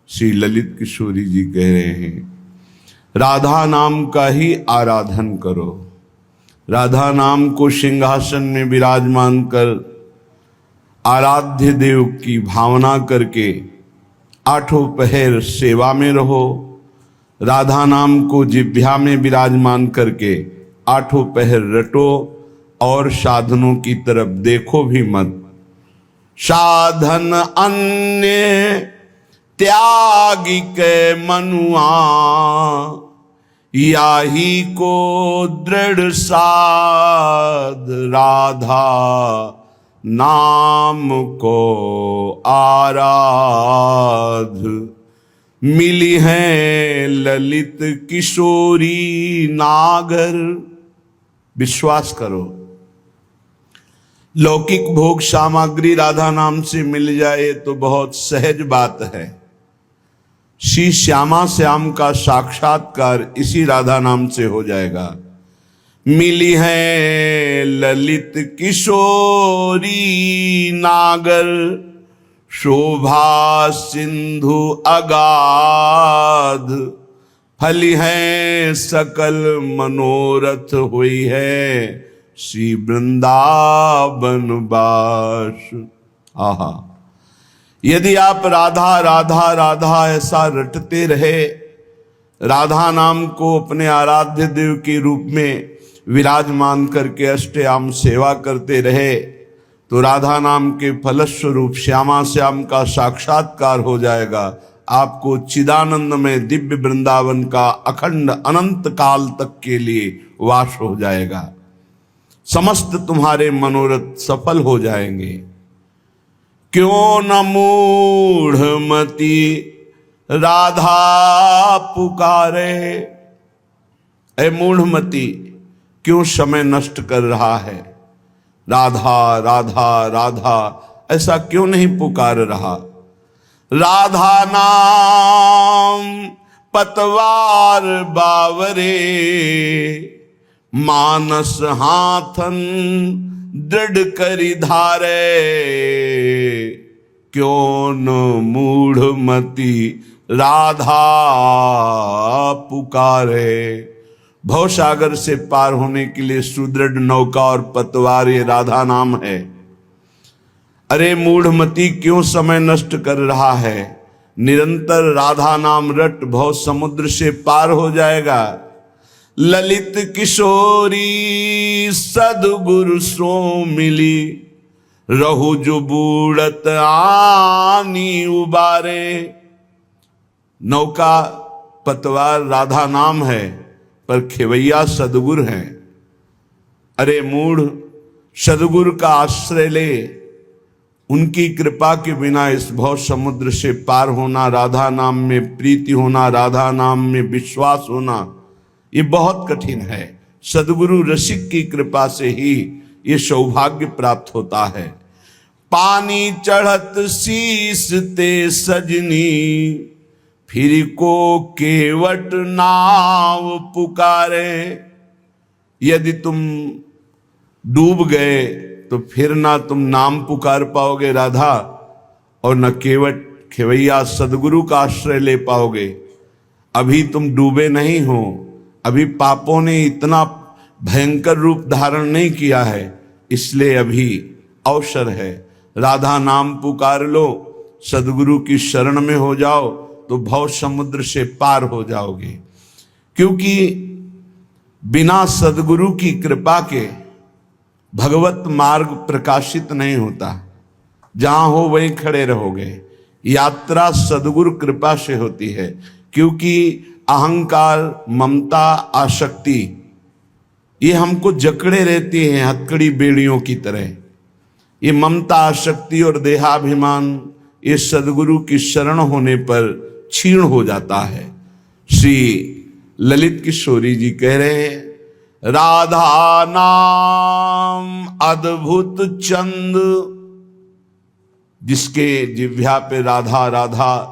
श्री ललित किशोरी जी कह रहे हैं, राधा नाम का ही आराधन करो। राधा नाम को सिंहासन में विराजमान कर आराध्य देव की भावना करके आठों पहर सेवा में रहो। राधा नाम को जिह्वा में विराजमान करके आठों पहर रटो और साधनों की तरफ देखो भी मत। साधन अन्य त्यागी के मनुआ, याही को दृढ़ साध राधा नाम को आराध। मिली है ललित किशोरी नागर। विश्वास करो, लौकिक भोग सामग्री राधा नाम से मिल जाए तो बहुत सहज बात है। श्री श्यामा श्याम का साक्षात्कार इसी राधा नाम से हो जाएगा। मिली है ललित किशोरी नागर, शोभा सिंधु अगाध। फली है सकल मनोरथ, हुई है श्री वृंदावन बास। आहा, यदि आप राधा राधा राधा ऐसा रटते रहे, राधा नाम को अपने आराध्य देव के रूप में विराजमान करके अष्टयाम सेवा करते रहे, तो राधा नाम के फलस्वरूप श्यामा श्याम का साक्षात्कार हो जाएगा। आपको चिदानंद में दिव्य वृंदावन का अखंड अनंत काल तक के लिए वास हो जाएगा। समस्त तुम्हारे मनोरथ सफल हो जाएंगे। क्यों न मूढ़मती राधा पुकारे। ऐ मूढ़मती, क्यों समय नष्ट कर रहा है? राधा राधा राधा ऐसा क्यों नहीं पुकार रहा? राधा नाम पतवार बावरे, मानस हाथन दृढ़ करी धारे। क्यों न मूढ़मती राधा पुकारे। भवसागर से पार होने के लिए सुदृढ़ नौका और पतवार ये राधा नाम है। अरे मूढ़मती, क्यों समय नष्ट कर रहा है? निरंतर राधा नाम रट, भव समुद्र से पार हो जाएगा। ललित किशोरी सदगुरु सो मिली, रहु जो बूढ़त आनी उबारे। नौका पतवार राधा नाम है, पर खेवैया सदगुरु हैं। अरे मूढ़, सदगुरु का आश्रय ले। उनकी कृपा के बिना इस भव समुद्र से पार होना, राधा नाम में प्रीति होना, राधा नाम में विश्वास होना, ये बहुत कठिन है। सदगुरु रसिक की कृपा से ही ये सौभाग्य प्राप्त होता है। पानी चढ़त शीस ते सजनी, फिर को केवट नाव पुकारे। यदि तुम डूब गए तो फिर ना तुम नाम पुकार पाओगे राधा, और न केवट खेवैया सदगुरु का आश्रय ले पाओगे। अभी तुम डूबे नहीं हो, अभी पापों ने इतना भयंकर रूप धारण नहीं किया है, इसलिए अभी अवसर है। राधा नाम पुकार लो, सदगुरु की शरण में हो जाओ, तो भव समुद्र से पार हो जाओगे। क्योंकि बिना सदगुरु की कृपा के भगवत मार्ग प्रकाशित नहीं होता। जहां हो वहीं खड़े रहोगे। यात्रा सदगुरु कृपा से होती है। क्योंकि अहंकार, ममता, आसक्ति ये हमको जकड़े रहती हैं हथकड़ी बेड़ियों की तरह। ये ममता, आसक्ति और देहाभिमान ये सदगुरु की शरण होने पर क्षीण हो जाता है। श्री ललित किशोरी जी कह रहे हैं, राधा नाम अद्भुत चंद। जिसके जिह्वा पे राधा राधा,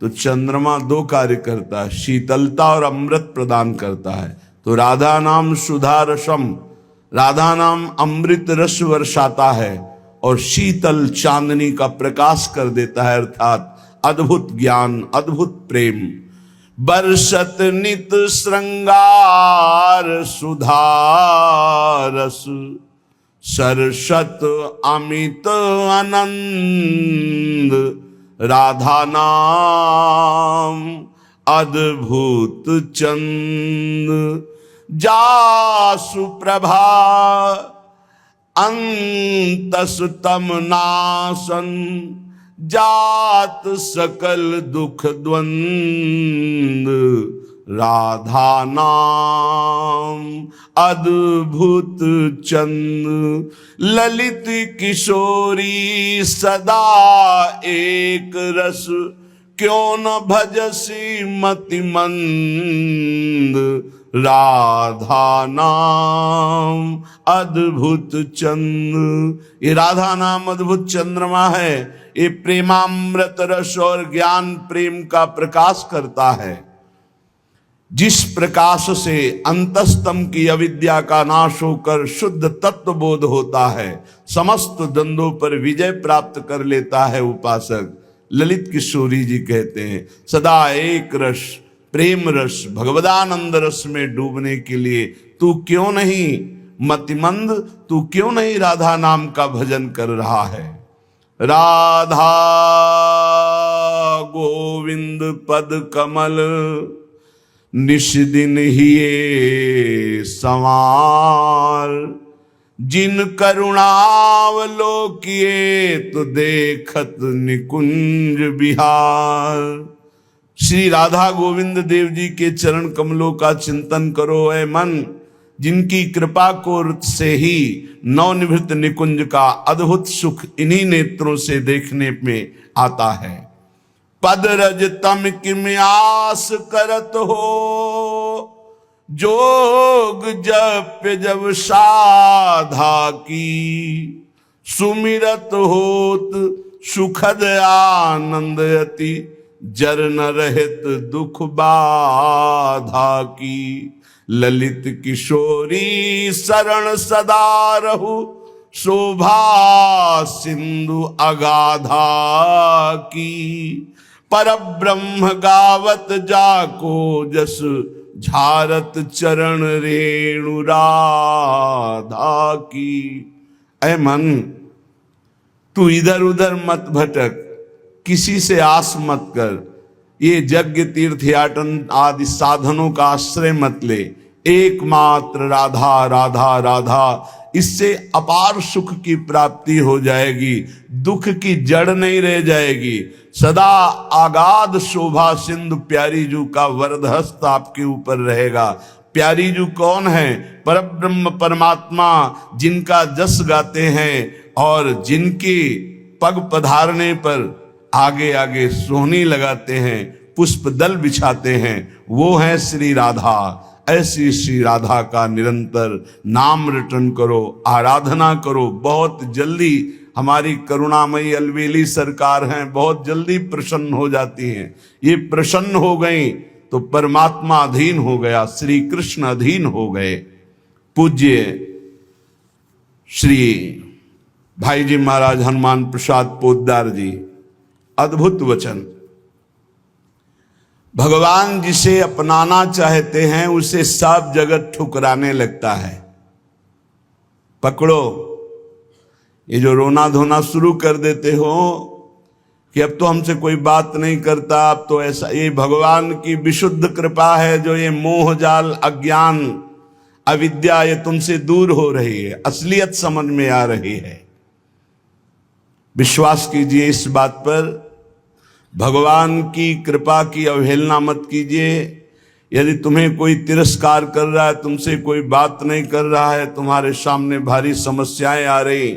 तो चंद्रमा दो कार्य करता है, शीतलता और अमृत प्रदान करता है। तो राधा नाम सुधा रसम, राधा नाम अमृत रस वर्षाता है और शीतल चांदनी का प्रकाश कर देता है, अर्थात अद्भुत ज्ञान, अद्भुत प्रेम। बरसत नित श्रृंगार सुधारस, सरसत अमित आनंद, राधा नाम अद्भुत चंद। जासु प्रभा अंतसतम नासन, जात सकल दुख द्वंद, राधा नाम अद्भुत चंद। ललित किशोरी सदा एक रस, क्यों न भजसी मतिमंद, राधा नाम अद्भुत चंद्र। ये राधा नाम अद्भुत चंद्रमा है, ये प्रेमामृत रस और ज्ञान प्रेम का प्रकाश करता है। जिस प्रकाश से अंतस्तम की अविद्या का नाश होकर शुद्ध तत्व बोध होता है, समस्त द्वंद्वों पर विजय प्राप्त कर लेता है उपासक। ललित किशोरी जी कहते हैं, सदा एक रस, प्रेम रस, भगवदानंद रस में डूबने के लिए तू क्यों नहीं मतिमंद, तू क्यों नहीं राधा नाम का भजन कर रहा है। राधा गोविंद पद कमल, निष्दिन हिये संवार, जिन करुणावलोकिए तो देखत निकुंज बिहार। श्री राधा गोविंद देव जी के चरण कमलों का चिंतन करो ऐ मन, जिनकी कृपा को से ही नवनिभृत निकुंज का अद्भुत सुख इन्हीं नेत्रों से देखने में आता है। पद रज तम किम आस करत हो, जोग जप जब साधा की, सुमिरत होत सुखद आनंद अति, जर न रहत दुख बाधा की। ललित किशोरी शरण सदा रहु, शोभा सिंधु अगाधा की। पर ब्रह्म गावत जाको जस, झारत चरण रेणु राधा की। ऐ मन, तू इधर उधर मत भटक, किसी से आस मत कर, ये यज्ञ तीर्थ याटन आदि साधनों का आश्रय मत ले। एकमात्र राधा राधा राधा, इससे अपार सुख की प्राप्ति हो जाएगी, दुख की जड़ नहीं रह जाएगी। सदा आगाध शोभा सिंधु प्यारी जू का वरदहस्त आपके ऊपर रहेगा। प्यारी जू कौन है? परब्रह्म परमात्मा, जिनका जस गाते हैं और जिनके पग पधारने पर आगे आगे सोहनी लगाते हैं, पुष्प दल बिछाते हैं, वो है श्री राधा। ऐसी श्री राधा का निरंतर नाम रटन करो, आराधना करो। बहुत जल्दी हमारी करुणामयी अलवेली सरकार हैं, बहुत जल्दी प्रसन्न हो जाती हैं। ये प्रसन्न हो गई तो परमात्मा अधीन हो गया, श्री कृष्ण अधीन हो गए। पूज्य श्री भाई जी महाराज हनुमान प्रसाद पोद्दार जी, अद्भुत वचन। भगवान जिसे अपनाना चाहते हैं उसे सब जगत ठुकराने लगता है। पकड़ो, ये जो रोना धोना शुरू कर देते हो कि अब तो हमसे कोई बात नहीं करता, अब तो ऐसा, ये भगवान की विशुद्ध कृपा है जो ये मोह जाल, अज्ञान, अविद्या ये तुमसे दूर हो रही है, असलियत समझ में आ रही है। विश्वास कीजिए इस बात पर, भगवान की कृपा की अवहेलना मत कीजिए। यदि तुम्हें कोई तिरस्कार कर रहा है, तुमसे कोई बात नहीं कर रहा है, तुम्हारे सामने भारी समस्याएं आ रही,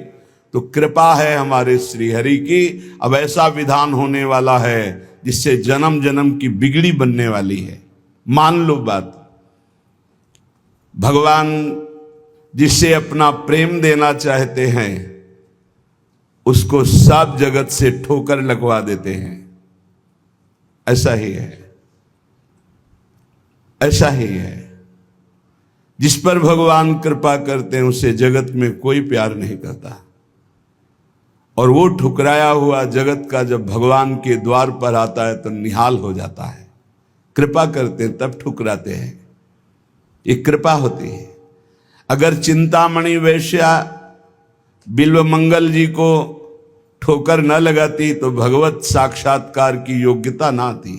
तो कृपा है हमारे श्री हरि की। अब ऐसा विधान होने वाला है जिससे जन्म जन्म की बिगड़ी बनने वाली है। मान लो बात। भगवान जिसे अपना प्रेम देना चाहते हैं उसको सब जगत से ठोकर लगवा देते हैं। ऐसा ही है, ऐसा ही है। जिस पर भगवान कृपा करते हैं उसे जगत में कोई प्यार नहीं करता। और वो ठुकराया हुआ जगत का जब भगवान के द्वार पर आता है तो निहाल हो जाता है। कृपा करते हैं तब ठुकराते हैं, ये कृपा होती है। अगर चिंतामणि वैश्या बिल्वमंगल जी को ठोकर न लगाती तो भगवत साक्षात्कार की योग्यता ना थी।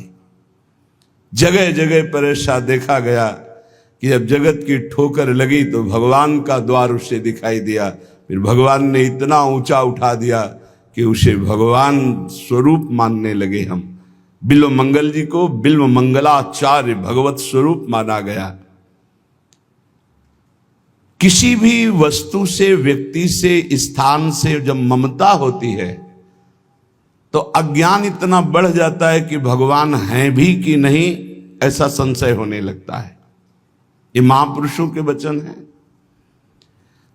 जगह जगह पर ऐसा देखा गया कि जब जगत की ठोकर लगी तो भगवान का द्वार उसे दिखाई दिया, फिर भगवान ने इतना ऊंचा उठा दिया कि उसे भगवान स्वरूप मानने लगे हम। बिल्वमंगल जी को बिल्वमंगलाचार्य भगवत स्वरूप माना गया। किसी भी वस्तु से, व्यक्ति से, स्थान से जब ममता होती है तो अज्ञान इतना बढ़ जाता है कि भगवान हैं भी कि नहीं ऐसा संशय होने लगता है। ये महापुरुषों के वचन हैं।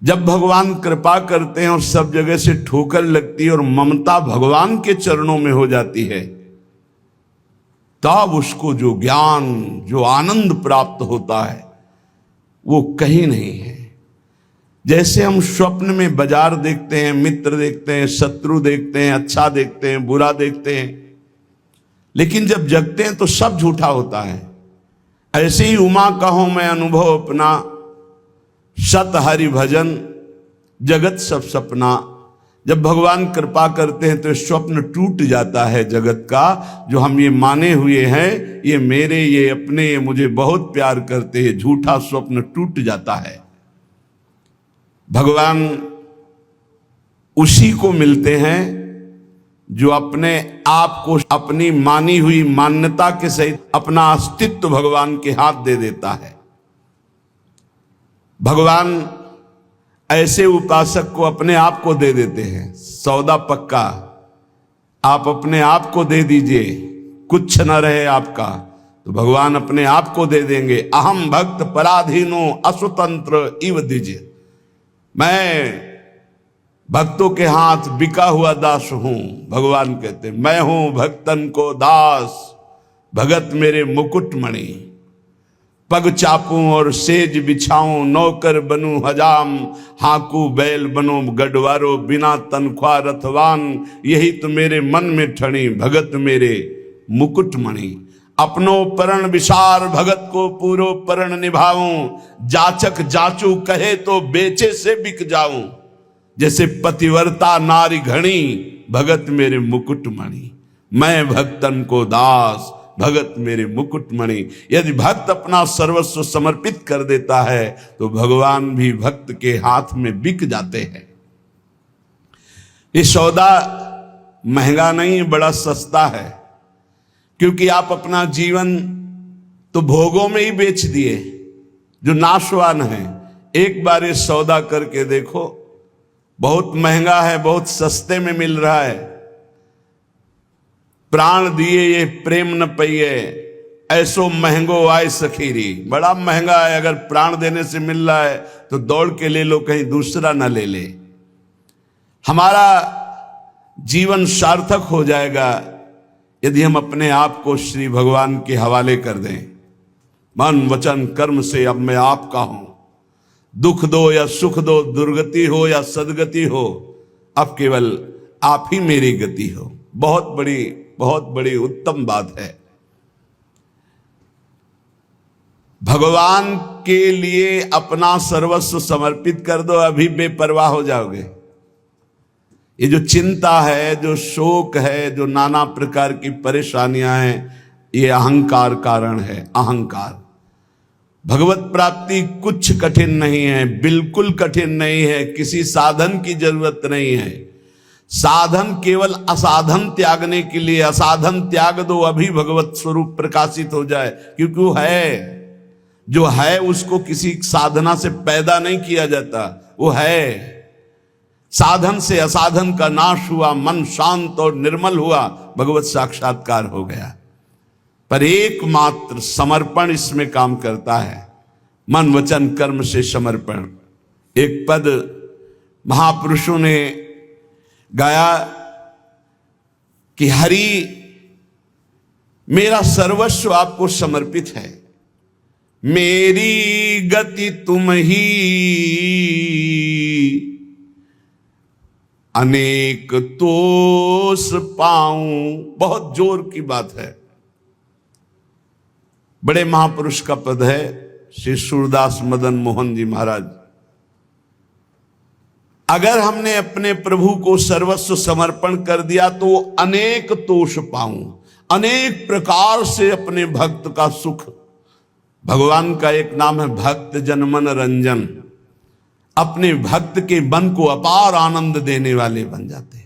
जब भगवान कृपा करते हैं और सब जगह से ठोकर लगती है और ममता भगवान के चरणों में हो जाती है, तब उसको जो ज्ञान, जो आनंद प्राप्त होता है वो कहीं नहीं है। जैसे हम स्वप्न में बाजार देखते हैं, मित्र देखते हैं, शत्रु देखते हैं, अच्छा देखते हैं, बुरा देखते हैं, लेकिन जब जगते हैं तो सब झूठा होता है। ऐसे ही उमा कहो मैं अनुभव अपना, सत हरि भजन जगत सब सपना। जब भगवान कृपा करते हैं तो स्वप्न टूट जाता है जगत का, जो हम ये माने हुए हैं ये मेरे, ये अपने, ये मुझे बहुत प्यार करते हैं, झूठा स्वप्न टूट जाता है। भगवान उसी को मिलते हैं जो अपने आप को अपनी मानी हुई मान्यता के सहित अपना अस्तित्व भगवान के हाथ दे देता है। भगवान ऐसे उपासक को अपने आप को दे देते हैं। सौदा पक्का, आप अपने आप को दे दीजिए, कुछ न रहे आपका, तो भगवान अपने आप को दे देंगे। अहम भक्त पराधीनो असुतंत्र इव दीजिए, मैं भक्तों के हाथ बिका हुआ दास हूं। भगवान कहते मैं हूं भक्तन को दास, भगत मेरे मुकुटमणि। पग चापूं और सेज बिछाऊं, नौकर बनूं हजाम, हाकू बैल बनो गढ़वारो, बिना तनख्वाह रथवान। यही तो मेरे मन में ठणी, भगत मेरे मुकुटमणि। अपनो परण विसार, भगत को पूरो परण निभाऊं। जाचक जाचू कहे तो बेचे से बिक जाऊं। जैसे पतिव्रता नारी घणी, भगत मेरे मुकुटमणि। मैं भक्तन को दास, भगत मेरे मुकुटमणि। यदि भक्त अपना सर्वस्व समर्पित कर देता है तो भगवान भी भक्त के हाथ में बिक जाते हैं। ये सौदा महंगा नहीं, बड़ा सस्ता है, क्योंकि आप अपना जीवन तो भोगों में ही बेच दिए जो नाशवान है। एक बार ये सौदा करके देखो, बहुत महंगा है, बहुत सस्ते में मिल रहा है। प्राण दिए ये प्रेम न पइए, ऐसो महंगो आय सखीरी। बड़ा महंगा है, अगर प्राण देने से मिल रहा है तो दौड़ के ले लो, कहीं दूसरा ना ले ले। हमारा जीवन सार्थक हो जाएगा यदि हम अपने आप को श्री भगवान के हवाले कर दें। मन वचन कर्म से अब मैं आपका हूं। दुख दो या सुख दो, दुर्गति हो या सदगति हो, अब केवल आप ही मेरी गति हो। बहुत बड़ी उत्तम बात है। भगवान के लिए अपना सर्वस्व समर्पित कर दो, अभी बेपरवाह हो जाओगे। ये जो चिंता है, जो शोक है, जो नाना प्रकार की परेशानियां हैं, ये अहंकार कारण है। अहंकार। भगवत प्राप्ति कुछ कठिन नहीं है, बिल्कुल कठिन नहीं है, किसी साधन की जरूरत नहीं है। साधन केवल असाधन त्यागने के लिए। असाधन त्याग दो, अभी भगवत स्वरूप प्रकाशित हो जाए, क्योंकि वो है। जो है उसको किसी साधना से पैदा नहीं किया जाता, वो है। साधन से असाधन का नाश हुआ, मन शांत और निर्मल हुआ, भगवत साक्षात्कार हो गया। पर एकमात्र समर्पण इसमें काम करता है। मन वचन कर्म से समर्पण। एक पद महापुरुषों ने गाया कि हरि मेरा सर्वस्व आपको समर्पित है, मेरी गति तुम ही, अनेक तोष पाऊं, बहुत जोर की बात है। बड़े महापुरुष का पद है, श्री सूरदास मदन मोहन जी महाराज। अगर हमने अपने प्रभु को सर्वस्व समर्पण कर दिया तो अनेक तोष पाऊं, अनेक प्रकार से अपने भक्त का सुख। भगवान का एक नाम है भक्त जन मन रंजन, अपने भक्त के मन को अपार आनंद देने वाले बन जाते हैं।